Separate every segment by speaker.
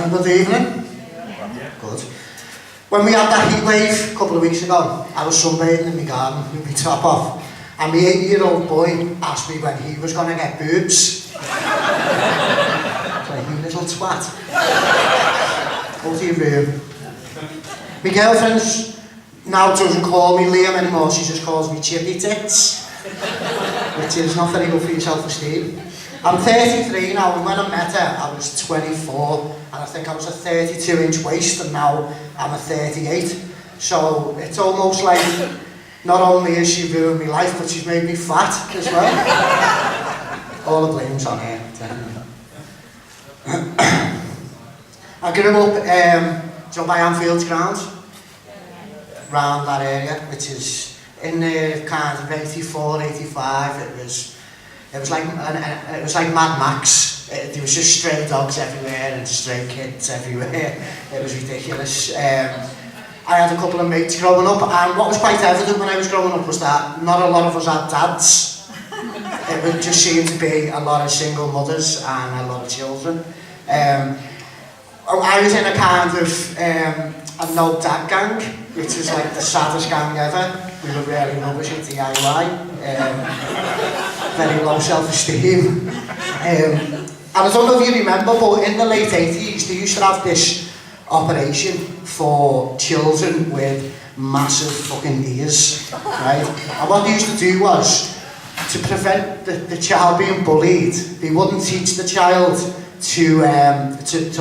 Speaker 1: Good evening. Good. When we had that heat wave a couple of weeks ago, I was sunbathing in my garden with my top off, and my 8-year-old boy asked me when he was going to get boobs. Like, you little twat. Go to your room. My girlfriend now doesn't call me Liam anymore, she just calls me Chippy Tits, which is not very good for your self-esteem. I'm 33 now, and when I met her, I was 24, and I think I was a 32-inch waist, and now I'm a 38. So it's almost like, not only has she ruined my life, but she's made me fat as well. All the blame's on her. I grew up by Anfield's ground, round that area, which is in the kind of 84, 85. It was like Mad Max. There was just stray dogs everywhere and stray kids everywhere. It was ridiculous. I had a couple of mates growing up, and what was quite evident when I was growing up was that not a lot of us had dads. It would just seem to be a lot of single mothers and a lot of children. I was in a kind of a no dad gang, which was like the saddest gang ever. We were really rubbish at DIY. Very low self-esteem. And I don't know if you remember, but in the late 80s, they used to have this operation for children with massive fucking ears, right? And what they used to do was, to prevent the child being bullied, they wouldn't teach the child to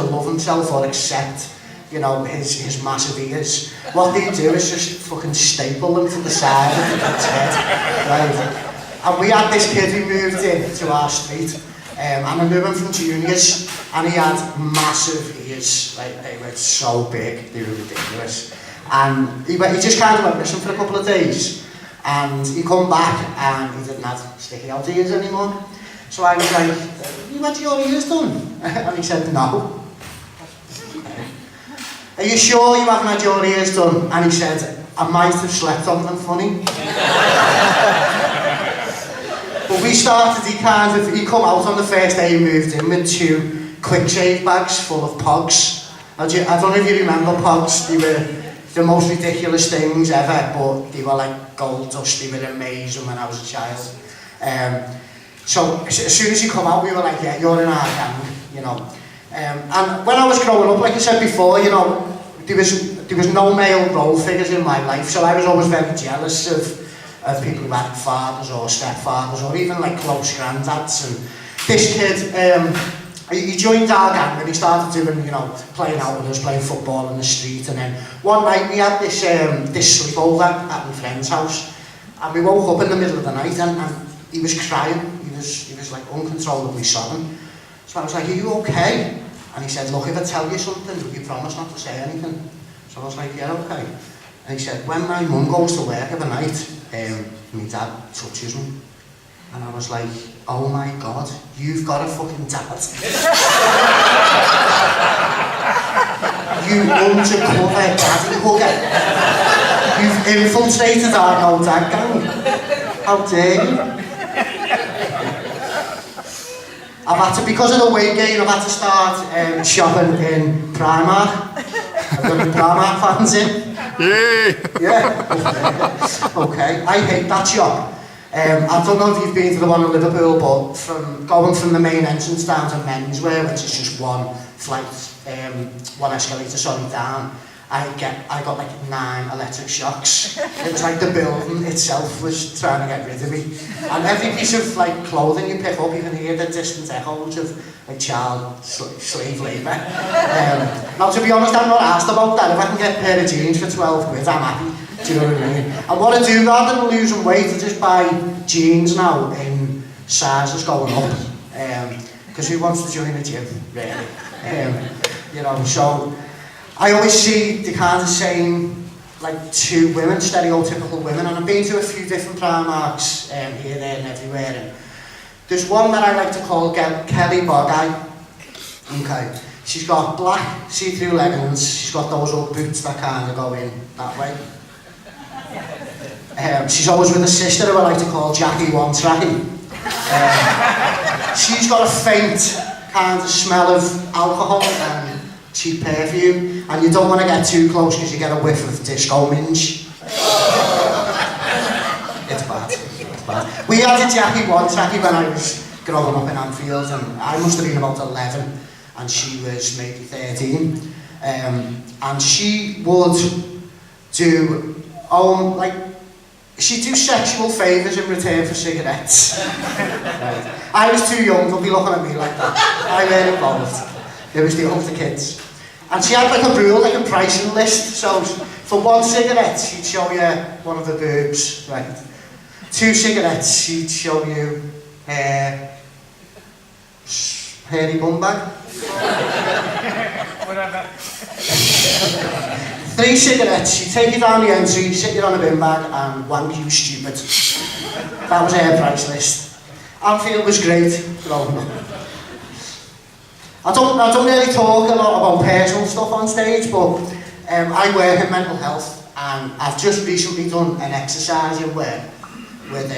Speaker 1: love himself or accept, you know, his massive ears. What they do is just fucking staple them to the side of the kid's head, right? And we had this kid who moved in to our street, and I knew him from juniors, and he had massive ears, like they were so big, they were ridiculous. And he just kind of went missing for a couple of days, and he come back and he didn't have sticky out ears anymore. So I was like, you had your ears done? And he said, no. Are you sure you haven't had your ears done? And he said, I might have slept on them funny. But we started, he come out on the first day he moved in with 2 quick shave bags full of pogs. I don't know if you remember pogs, they were the most ridiculous things ever, but they were like gold dust, they were amazing when I was a child. So as soon as he come out, we were like, yeah, you're in our gang, you know. And when I was growing up, like I said before, you know, there was no male role figures in my life, so I was always very jealous of people who had fathers or stepfathers or even like close granddads. And this kid, he joined our gang and he started doing, you know, playing out with us, playing football in the street. And then one night we had this sleepover at my friend's house, and we woke up in the middle of the night and he was crying. He was like uncontrollably sobbing. So I was like, are you okay? And he said, look, if I tell you something, will you promise not to say anything? So I was like, yeah, okay. And he said, when my mum goes to work every night, my dad touches me. And I was like, oh my God, you've got a fucking dad. You undercover daddy hugger. You've infiltrated our no dad gang. How dare you? I've had to, because of the weight gain, I've had to start shopping in Primark. I've got any Primark fans in? Yeah. Okay. I hate that shop. I don't know if you've been to the one in Liverpool, but going from the main entrance down to menswear, which is just one flight, one escalator, down, I got like 9 electric shocks. It was like the building itself was trying to get rid of me. And every piece of like clothing you pick up, you can hear the distant echoes of like child slave labour. Now to be honest, I'm not asked about that. If I can get a pair of jeans for 12 quid, I'm happy. Do you know what I mean? And what I do rather than losing weight, I just buy jeans now in sizes going up. Because who wants to join a gym, really? You know, so I always see the kind of same, like 2 women, stereotypical women, and I've been to a few different Primarks here, there and everywhere. And there's one that I like to call Kelly Bogeye. Okay. She's got black see-through leggings, she's got those old boots that kind of go in that way. She's always with a sister who I like to call Jackie One Tracky. She's got a faint kind of smell of alcohol and cheap perfume, and you don't want to get too close because you get a whiff of disco minge. It's bad, it's bad. We had a Jackie when I was growing up in Anfield, and I must have been about 11, and she was maybe 13. And she would do, she'd do sexual favours in return for cigarettes. Right. I was too young to be looking at me like that. I weren't involved. It was the older kids. And she had like a rule, like a pricing list. So for 1 cigarette, she'd show you one of the boobs, right? 2 cigarettes, she'd show you hairy bum bag. 3 cigarettes, she'd take you down the entry, sit you on a bin bag and wank you stupid. That was her price list. Anfield was great growing up. I don't really talk a lot about personal stuff on stage, but I work in mental health, and I've just recently done an exercise in work with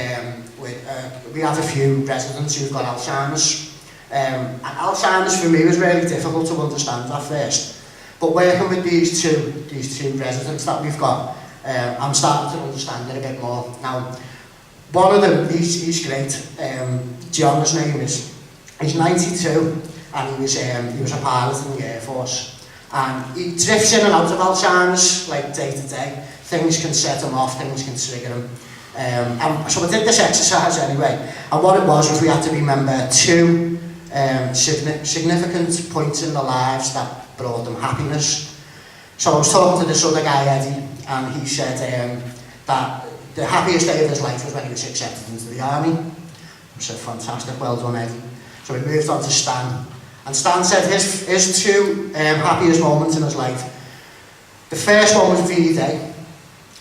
Speaker 1: we have a few residents who've got Alzheimer's. And Alzheimer's for me was really difficult to understand at first. But working with these two residents that we've got, I'm starting to understand it a bit more. Now, one of them, he's great. John, his name is. He's 92, and he was a pilot in the Air Force. And he drifts in and out of Alzheimer's, like day to day. Things can set him off, things can trigger him. And so we did this exercise anyway. And what it was we had to remember 2 significant points in their lives that brought them happiness. So I was talking to this other guy, Eddie, and he said that the happiest day of his life was when he was accepted into the army. I said, fantastic, well done, Eddie. So we moved on to Stan. And Stan said his 2 happiest moments in his life. The first one was V-Day,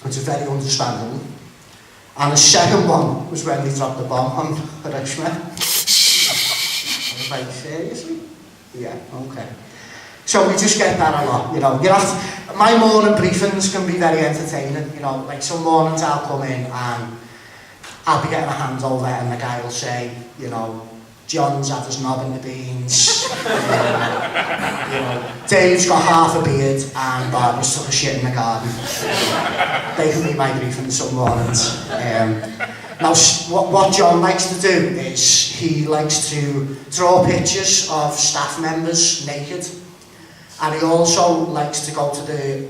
Speaker 1: which was very understandable. And the second one was when we dropped the bomb on Hiroshima. I was like, seriously? Yeah, okay. So we just get that a lot, you know. My morning briefings can be very entertaining, you know. Like some mornings I'll come in and I'll be getting a handover and the guy will say, you know, John's had his knob in the beans, you know, Dave's got half a beard and Barbara's took a shit in the garden. They can be my briefings some mornings. Now, what John likes to do is he likes to draw pictures of staff members naked. And he also likes to go to the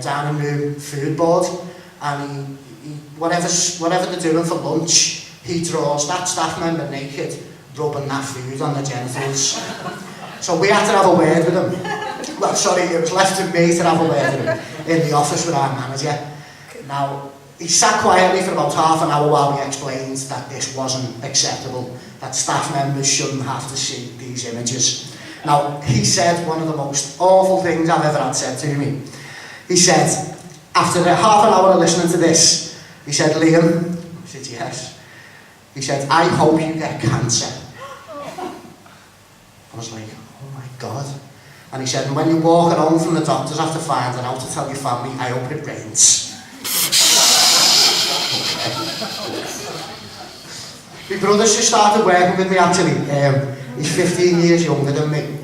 Speaker 1: dining room food board, and he whatever they're doing for lunch, he draws that staff member naked, rubbing that food on their genitals. So we had to have a word with him. Well, sorry, it was left to me to have a word with him in the office with our manager. Now, he sat quietly for about half an hour while we explained that this wasn't acceptable, that staff members shouldn't have to see these images. Now, he said one of the most awful things I've ever had said to me. He said, after half an hour of listening to this, he said, Liam, I said, yes. He said, I hope you get cancer. I was like, oh my God. And he said, and when you're walking home from the doctors after finding out to tell your family, I hope it rains. My brother's just started working with me actually. He's 15 years younger than me.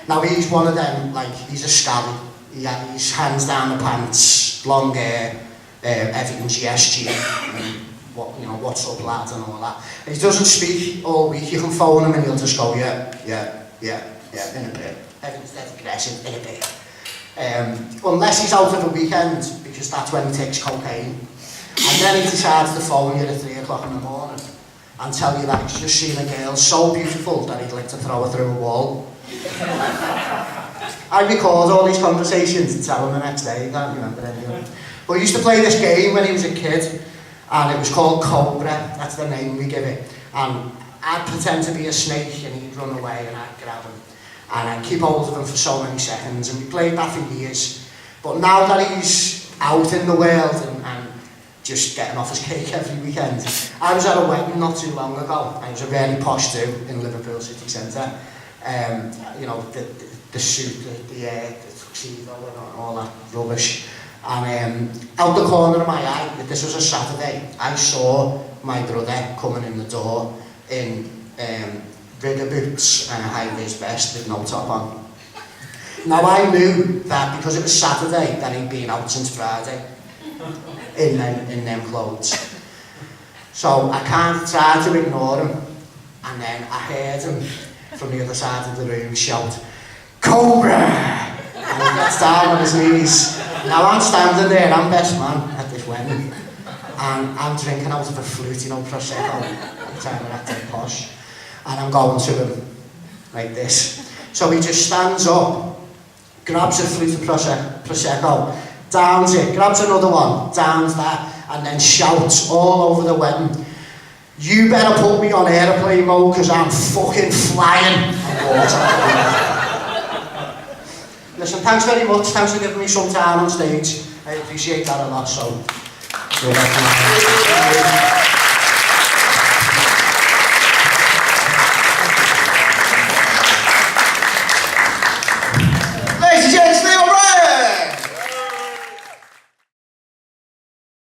Speaker 1: Now he's one of them, like, he's a scally. He's hands down the pants, long hair, everything's yes, G, what's up lads and all that. He doesn't speak all week, you can phone him and he'll just go, yeah, in a bit. Everything's dead aggressive, in a bit. Unless he's out of a weekend, because that's when he takes cocaine. And then he decides to phone you at 3 o'clock in the morning and tell you that he's just seen a girl so beautiful that he'd like to throw her through a wall. I record all these conversations and tell him the next day, I can't remember any of them. But he used to play this game when he was a kid, and it was called Cobra, that's the name we give it. And I'd pretend to be a snake and he'd run away and I'd grab him. And I'd keep hold of him for so many seconds, and we played that for years. But now that he's out in the world and just getting off his cake every weekend. I was at a wedding not too long ago. It was a really posh do in Liverpool city centre. You know, the suit, the tuxedo and all that rubbish. And out the corner of my eye, this was a Saturday, I saw my brother coming in the door in rigger boots and a high-vis vest with no top on. Now I knew that because it was Saturday that he'd been out since Friday in them clothes. So I kind of tried to ignore him, and then I heard him from the other side of the room shout, "Cobra!" And he gets down on his knees. Now I'm standing there, I'm best man at this wedding, and I'm drinking out of a flute, Prosecco. I'm trying to act like posh, and I'm going to him like this. So he just stands up, grabs a flute of Prosecco, downs it, grabs another one, downs that, and then shouts all over the wedding, "You better put me on airplane mode because I'm fucking flying." And walks out the window. Listen, thanks very much. Thanks for giving me some time on stage. I appreciate that a lot, so you're welcome.